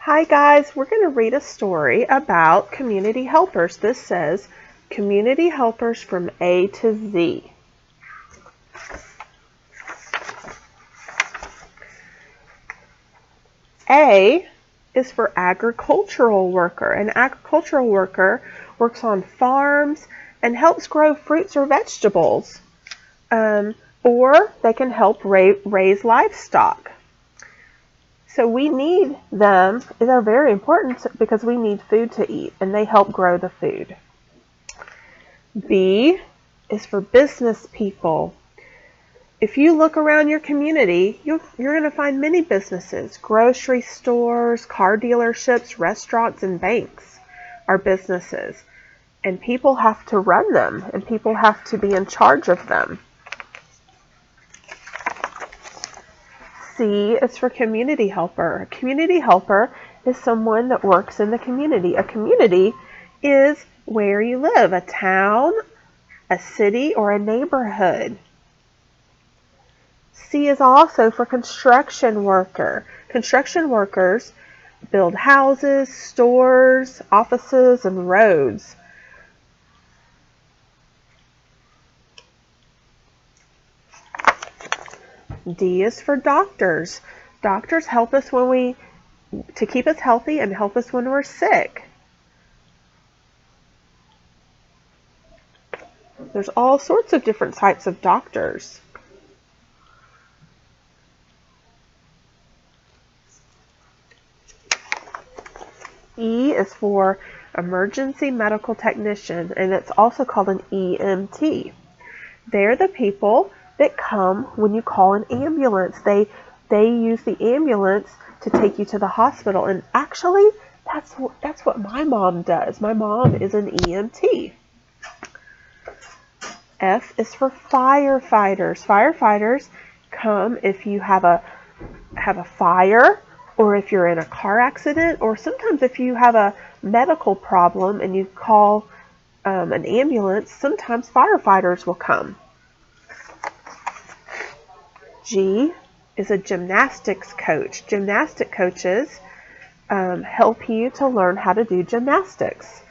Hi guys, we're going to read a story about community helpers. This says, community helpers from A to Z. A is for agricultural worker. An agricultural worker works on farms and helps grow fruits or vegetables. Or they can help raise livestock. So we need them. They're very important because we need food to eat, and they help grow the food. B is for business people. If you look around your community, you're going to find many businesses. Grocery stores, car dealerships, restaurants, and banks are businesses. And people have to run them, and people have to be in charge of them. C is for community helper. A community helper is someone that works in the community. A community is where you live, a town, a city, or a neighborhood. C is also for construction worker. Construction workers build houses, stores, offices, and roads. D is for doctors. Doctors help us to keep us healthy and help us when we're sick. There's all sorts of different types of doctors. E is for emergency medical technician, and it's also called an EMT. They're the people that come when you call an ambulance. They use the ambulance to take you to the hospital, and actually that's what my mom does. My mom is an EMT. F is for firefighters. Firefighters come if you have a fire, or if you're in a car accident, or sometimes if you have a medical problem and you call an ambulance, sometimes firefighters will come. G is a gymnastics coach. Gymnastic coaches help you to learn how to do gymnastics.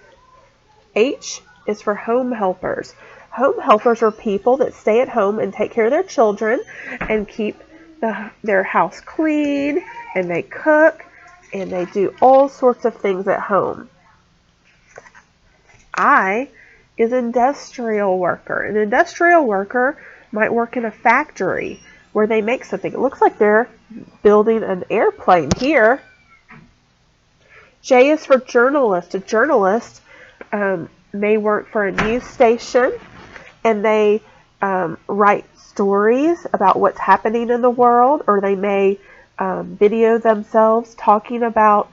H is for home helpers. Home helpers are people that stay at home and take care of their children and keep their house clean, and they cook, and they do all sorts of things at home. I is industrial worker. An industrial worker might work in a factory where they make something. It looks like they're building an airplane here. J is for journalist. A journalist may work for a news station, and they write stories about what's happening in the world, or they may video themselves talking about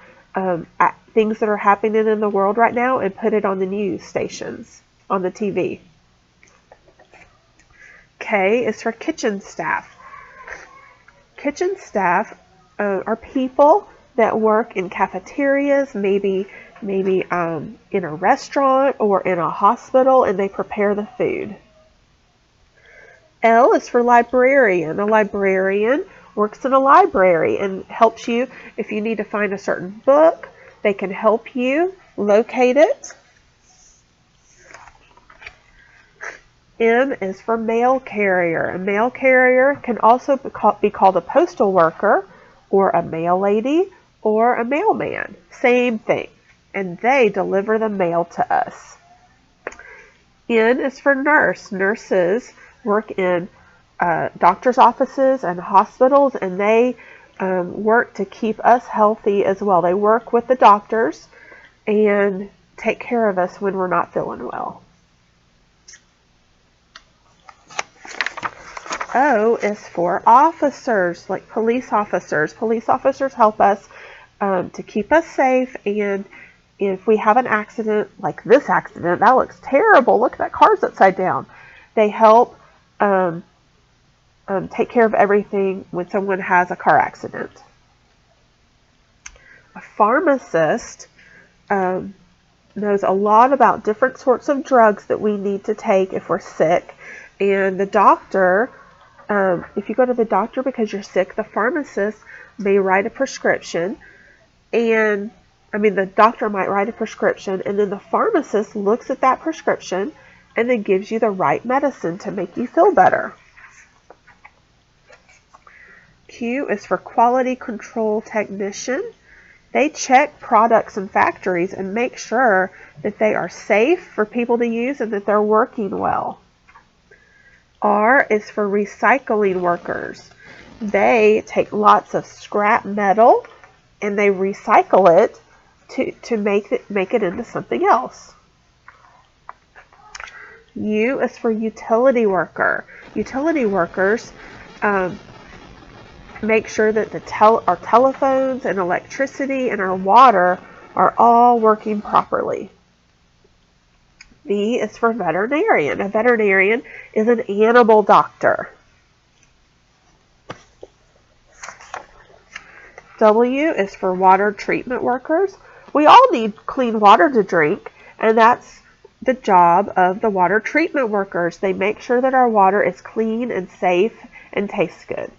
things that are happening in the world right now and put it on the news stations, on the TV. K is for kitchen staff. Kitchen staff are people that work in cafeterias, maybe in a restaurant or in a hospital, and they prepare the food. L is for librarian. A librarian works in a library and helps you if you need to find a certain book. They can help you locate it. M is for mail carrier. A mail carrier can also be called a postal worker, or a mail lady, or a mailman. Same thing. And they deliver the mail to us. N is for nurse. Nurses work in doctor's offices and hospitals, and they work to keep us healthy as well. They work with the doctors and take care of us when we're not feeling well. O is for officers, like police officers. Police officers help us to keep us safe, and if we have an accident, like this accident, that looks terrible. Look, that car's upside down. They help take care of everything when someone has a car accident. A pharmacist knows a lot about different sorts of drugs that we need to take if we're sick, and the doctor, if you go to the doctor because you're sick, the pharmacist may write a prescription And the doctor might write a prescription, and then the pharmacist looks at that prescription and then gives you the right medicine to make you feel better. Q is for quality control technician. They check products in factories and make sure that they are safe for people to use and that they're working well. R is for recycling workers. They take lots of scrap metal and they recycle it to make it into something else. U is for utility worker. Utility workers make sure that our telephones and electricity and our water are all working properly. V is for veterinarian. A veterinarian is an animal doctor. W is for water treatment workers. We all need clean water to drink, and that's the job of the water treatment workers. They make sure that our water is clean and safe and tastes good.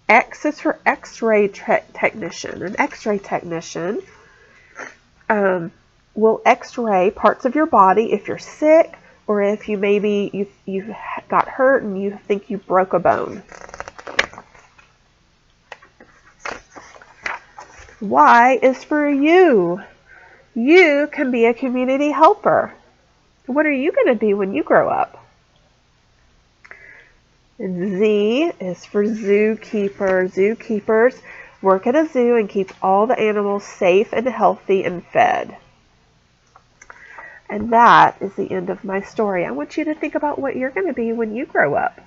X is for X-ray technician. An X-ray technician will X-ray parts of your body if you're sick or if you got hurt and you think you broke a bone. Y is for you. You can be a community helper. What are you going to be when you grow up? Z is for zookeeper. Zookeepers work at a zoo and keep all the animals safe and healthy and fed. And that is the end of my story. I want you to think about what you're going to be when you grow up.